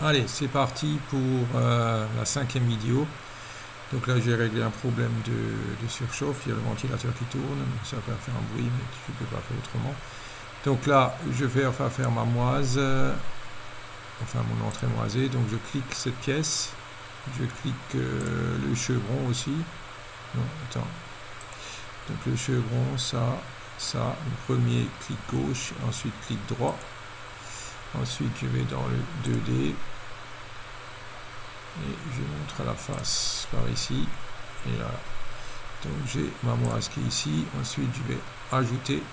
Allez, c'est parti pour la 5e vidéo. Donc là, j'ai réglé un problème de surchauffe. Il y a le ventilateur qui tourne. Ça va faire un bruit, mais je ne peux pas faire autrement. Donc là, je vais faire ma moise, enfin mon entrée moisée. Donc je clique cette pièce. Je clique le chevron aussi. Non, attends. Donc le chevron, ça. Le premier, clic gauche, ensuite clic droit. Ensuite, je vais dans le 2D. Et je montre la face par ici. Et là. Donc j'ai ma moise qui est ici. Ensuite, je vais ajouter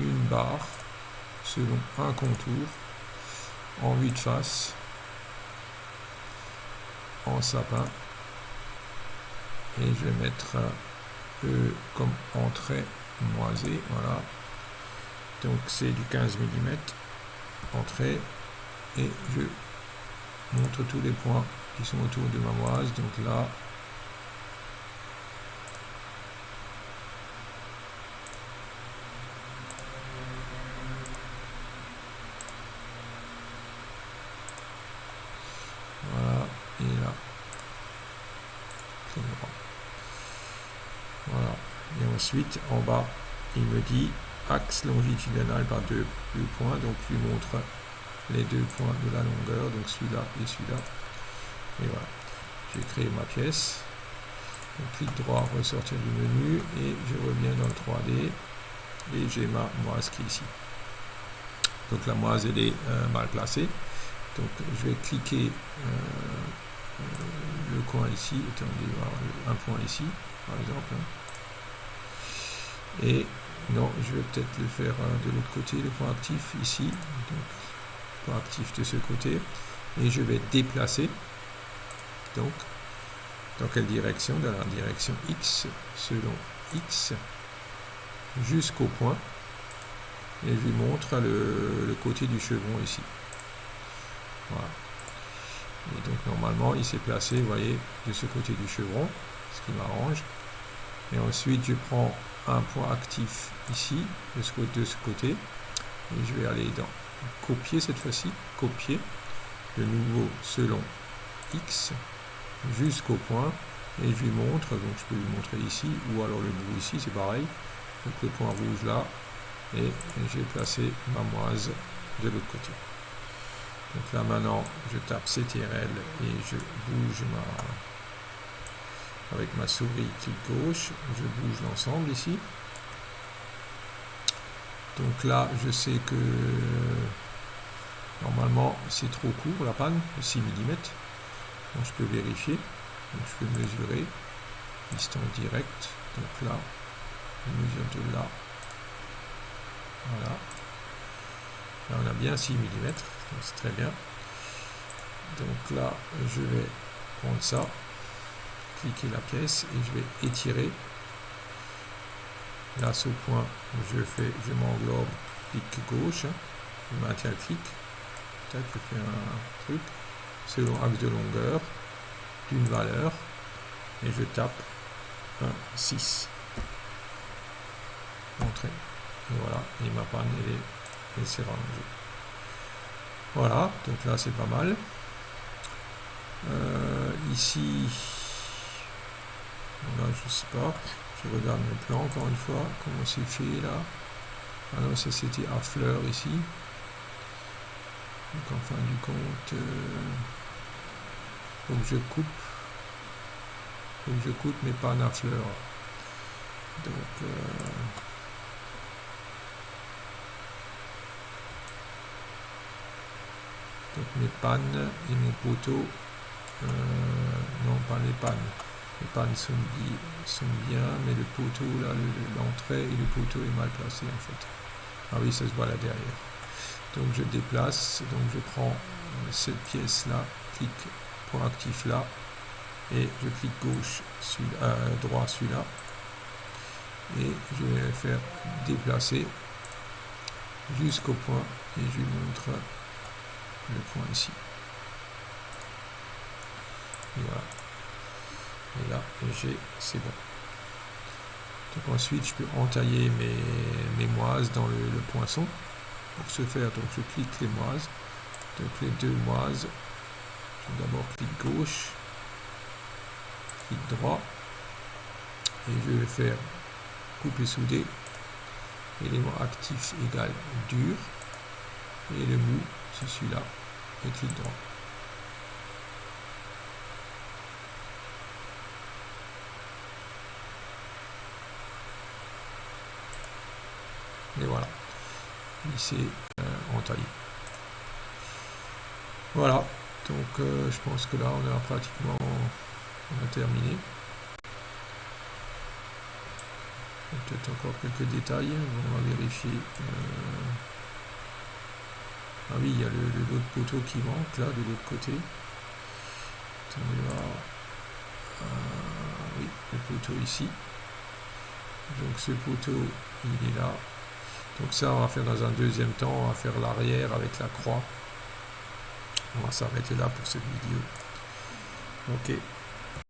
une barre selon un contour en vue de face, en sapin. Et je vais mettre E comme entrée moisée. Voilà. Donc c'est du 15 mm entrée. Et je montre tous les points qui sont autour de ma moise. Donc là, voilà, et là, voilà. Et ensuite, en bas, il me dit axe longitudinal par deux points. Donc je lui montre les deux points de la longueur, donc celui-là et celui-là. Et voilà, j'ai créé ma pièce. Donc, clic droit, ressortir du menu, et je reviens dans le 3D, et j'ai ma moise qui est ici. Donc la moise, elle est mal placée. Donc je vais cliquer le coin ici, attendez, un point ici, par exemple. Et non, je vais peut-être le faire de l'autre côté, le point actif ici. Donc, point actif de ce côté. Et je vais déplacer. Donc, dans quelle direction? Dans la direction X, selon X, jusqu'au point. Et je lui montre le côté du chevron ici. Voilà. Et donc, normalement, il s'est placé, vous voyez, de ce côté du chevron, ce qui m'arrange. Et ensuite, je prends un point actif ici, de ce côté. Et je vais aller dans copier cette fois-ci, copier, de nouveau selon X, jusqu'au point. Et je lui montre, donc je peux lui montrer ici, ou alors le bout ici, c'est pareil. Donc le point rouge là, et j'ai placé ma moise de l'autre côté. Donc là maintenant, je tape CTRL et je bouge avec ma souris clic gauche, je bouge l'ensemble ici. Donc là, je sais que normalement c'est trop court la panne, 6 mm. Donc je peux vérifier, donc je peux mesurer, distance directe. Donc là, je mesure de là. Voilà. Là on a bien 6 mm, donc c'est très bien. Donc là, je vais prendre ça, cliquer la pièce et je vais étirer. Là, ce point, je m'englobe, clic gauche, je maintiens le clic, je fais un truc, selon axe de longueur, d'une valeur, et je tape 1, 6. Entrée. Et voilà, et ma panne, elle s'est rangée. Voilà, donc là, c'est pas mal. Ici, là, je sais pas. Je regarde mon plan encore une fois, comment c'est fait là. Ah non, ça c'était à fleur ici. Donc en fin du compte, faut que je coupe mes pannes à fleur. Donc mes pannes et mon poteau, non pas les pannes. Les pannes sont bien, mais le poteau, là, l'entrée et le poteau est mal placé en fait. Ah oui, ça se voit là derrière. Donc je déplace, donc je prends cette pièce-là, clic point actif là, et je clique gauche, droit celui-là, et je vais le faire déplacer jusqu'au point, et je lui montre le point ici. Et voilà. Et là, c'est bon. Donc ensuite, je peux entailler mes moises dans le poinçon. Pour ce faire, donc je clique les moises. Donc les deux moises, je vais d'abord clic gauche, clic droit, et je vais faire couper souder, élément actif égale dur, et le mou, c'est celui-là, et clic droit. Et voilà, il s'est entaillé. Voilà, donc je pense que là on a pratiquement terminé. Peut-être encore quelques détails, on va vérifier. Ah oui, il y a l'autre poteau qui manque là de l'autre côté. Attendez voir. Oui, le poteau ici. Donc ce poteau, il est là. Donc ça, on va faire dans un deuxième temps, on va faire l'arrière avec la croix. On va s'arrêter là pour cette vidéo. Ok.